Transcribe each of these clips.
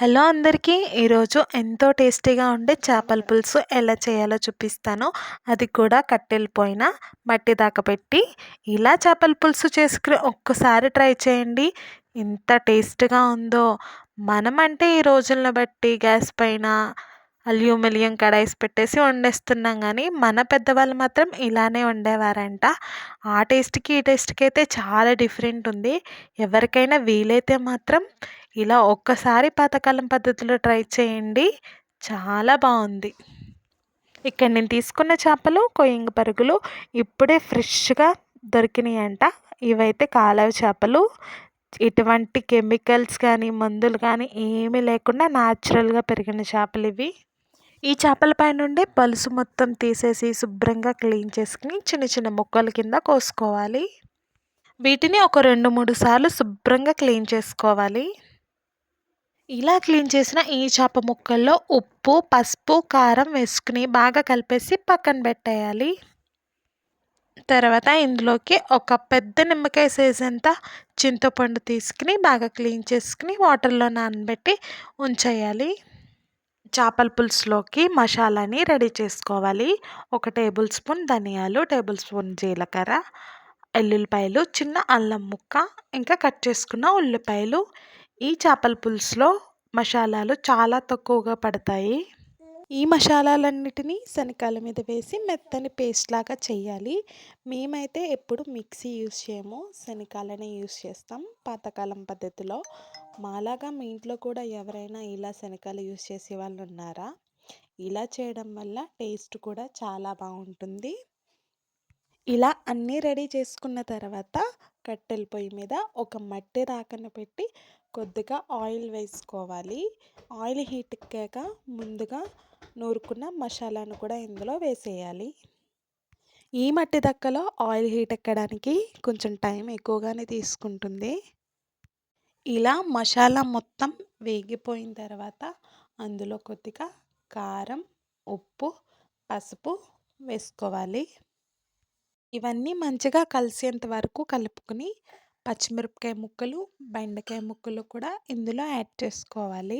Hello అందరికీ! ఈరోజు ఎంతో టేస్టీగా ఉండే చేపల పులుసు ఎలా చేయాలో చూపిస్తాను. అది కూడా కట్టెల పొయ్యిన మట్టి దాకా పెట్టి ఇలా చేపల పులుసు చేసుకుని ఒక్కసారి ట్రై చేయండి. ఎంత టేస్ట్‌గా ఉందో. మనమంటే ఈ రోజులను బట్టి గ్యాస్ పైన అల్యూమినియం కడాయిస్ పెట్టేసి వండేస్తున్నాం గానీ, మన పెద్దవాళ్ళు మాత్రం ఇలానే వండేవారంట. ఆ టేస్ట్‌కి, ఈ టేస్ట్‌కి అయితే చాలా డిఫరెంట్ ఉంది. ఎవరికైనా వీలైతే మాత్రం ఇలా ఒక్కసారి పాతకాలం పద్ధతిలో ట్రై చేయండి. చాలా బావుంది. ఇక్కడ నేను తీసుకున్న చేపలు కొయ్యంగ పరుగులు ఇప్పుడే ఫ్రెష్‌గా దొరికినాయంట. ఇవైతే కాలవ చేపలు. ఎటువంటి కెమికల్స్ కానీ, మందులు కానీ ఏమీ లేకుండా న్యాచురల్‌గా పెరిగిన చేపలివి. ఈ చేపల పైనుండే పలుసు మొత్తం తీసేసి శుభ్రంగా క్లీన్ చేసుకొని చిన్న చిన్న ముక్కల కింద కోసుకోవాలి. వీటిని ఒక 2, 3 సార్లు శుభ్రంగా క్లీన్ చేసుకోవాలి. ఇలా క్లీన్ చేసిన ఈ చేప ముక్కల్లో ఉప్పు, పసుపు, కారం వేసుకుని బాగా కలిపేసి పక్కన పెట్టేయాలి. తర్వాత ఇందులోకి ఒక పెద్ద నిమ్మకాయ సైజ్ అంత చింతపండు తీసుకుని బాగా క్లీన్ చేసుకుని వాటర్లో నానబెట్టి ఉంచేయాలి. చేపల పులుసులోకి మసాలాని రెడీ చేసుకోవాలి. 1 టేబుల్ స్పూన్ ధనియాలు, టేబుల్ స్పూన్ జీలకర్ర, ఎల్లుల్లిపాయలు, చిన్న అల్లం ముక్క, ఇంకా కట్ చేసుకున్న ఉల్లిపాయలు. ఈ చేపల పులుసులో మసాలాలు చాలా తక్కువగా పడతాయి. ఈ మసాలాలన్నిటినీ శనగకాయల మీద వేసి మెత్తని పేస్ట్ లాగా చేయాలి. మేమైతే ఎప్పుడు మిక్సీ యూజ్ చేయము, శనగకాయలనే యూజ్ చేస్తాం పాతకాలం పద్ధతిలో. మాలాగా మీ ఇంట్లో కూడా ఎవరైనా ఇలా శనగకాయలు యూజ్ చేసే వాళ్ళు ఉన్నారా? ఇలా చేయడం వల్ల టేస్ట్ కూడా చాలా బాగుంటుంది. ఇలా అన్నీ రెడీ చేసుకున్న తర్వాత కట్టెల పొయ్యి మీద ఒక మట్టి రాకన పెట్టి కొద్దిగా ఆయిల్ వేసుకోవాలి. ఆయిల్ హీట్ ఎక్కాక ముందుగా నూరుకున్న మసాలాను కూడా ఇందులో వేసేయాలి. ఈ మట్టి దక్కలో ఆయిల్ హీట్ ఎక్కడానికి కొంచెం టైం ఎక్కువగానే తీసుకుంటుంది. ఇలా మసాలా మొత్తం వేగిపోయిన తర్వాత అందులో కొద్దిగా కారం, ఉప్పు, పసుపు వేసుకోవాలి. ఇవన్నీ మంచిగా కలిసేంత వరకు కలుపుకొని పచ్చిమిరపకాయ ముక్కలు, బెండకాయ ముక్కలు కూడా ఇందులో యాడ్ చేసుకోవాలి.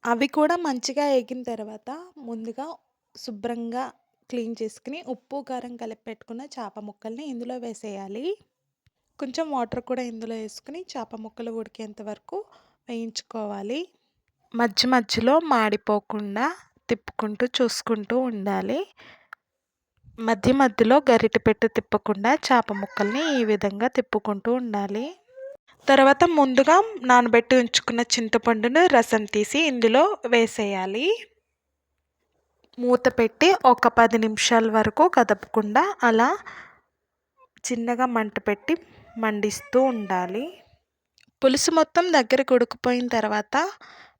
అవి కూడా మంచిగా ఏగిన తర్వాత ముందుగా శుభ్రంగా క్లీన్ చేసుకుని ఉప్పు, కారం కలిపి పెట్టుకున్న చేప ముక్కల్ని ఇందులో వేసేయాలి. కొంచెం వాటర్ కూడా ఇందులో వేసుకుని చేప ముక్కలు ఉడికేంత వరకు వేయించుకోవాలి. మధ్య మధ్యలో మాడిపోకుండా తిప్పుకుంటూ చూసుకుంటూ ఉండాలి. మధ్య మధ్యలో గరిటె పెట్టి తిప్పకుండా చేప ముక్కల్ని ఈ విధంగా తిప్పుకుంటూ ఉండాలి. తర్వాత ముందుగా నానబెట్టి ఉంచుకున్న చింతపండును రసం తీసి ఇందులో వేసేయాలి. మూత పెట్టి ఒక 10 నిమిషాల వరకు కదపకుండా అలా చిన్నగా మంట పెట్టి మండిస్తూ ఉండాలి. పులుసు మొత్తం దగ్గరికి ఉడికిపోయిన తర్వాత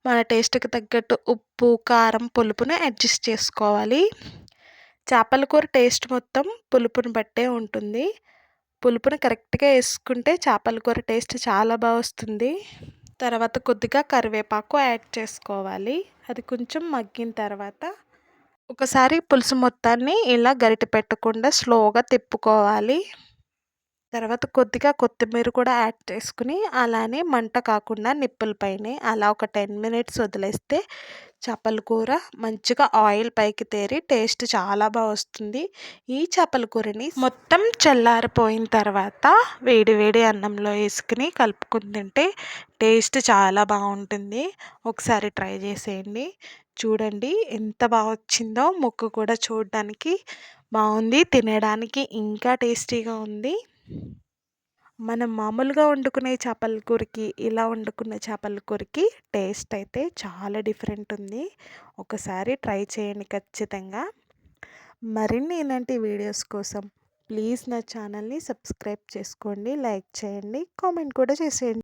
మన టేస్ట్కి తగ్గట్టు ఉప్పు, కారం, పులుపుని అడ్జస్ట్ చేసుకోవాలి. చేపల కూర టేస్ట్ మొత్తం పులుపుని బట్టే ఉంటుంది. పులుపుని కరెక్ట్గా వేసుకుంటే చేపల కూర టేస్ట్ చాలా బాగా వస్తుంది. తర్వాత కొద్దిగా కరివేపాకు యాడ్ చేసుకోవాలి. అది కొంచెం మగ్గిన తర్వాత ఒకసారి పులుసు మొత్తాన్ని ఇలా గరిటె పెట్టకుండా స్లోగా తిప్పుకోవాలి. తర్వాత కొద్దిగా కొత్తిమీర కూడా యాడ్ చేసుకుని అలానే మంట కాకుండా నిప్పుల పైనే అలా ఒక 10 మినిట్స్ వదిలేస్తే చేపల కూర మంచిగా ఆయిల్ పైకి తేరి టేస్ట్ చాలా బాగా వస్తుంది. ఈ చేపల కూరని మొత్తం చల్లారిపోయిన తర్వాత వేడి వేడి అన్నంలో వేసుకుని కలుపుకుని తింటే టేస్ట్ చాలా బాగుంటుంది. ఒకసారి ట్రై చేసేయండి. చూడండి ఎంత బాగా వచ్చిందో. ముక్క కూడా చూడడానికి బాగుంది, తినడానికి ఇంకా టేస్టీగా ఉంది. మనం మామూలుగా వండుకునే చేపల కూరకి ఇలా వండుకున్న చేపల కూరకి టేస్ట్ అయితే చాలా డిఫరెంట్ ఉంది. ఒకసారి ట్రై చేయండి ఖచ్చితంగా. మరిన్ని ఇలాంటి వీడియోస్ కోసం ప్లీజ్ నా ఛానల్ని సబ్స్క్రైబ్ చేసుకోండి, లైక్ చేయండి, కామెంట్ కూడా చేసేయండి.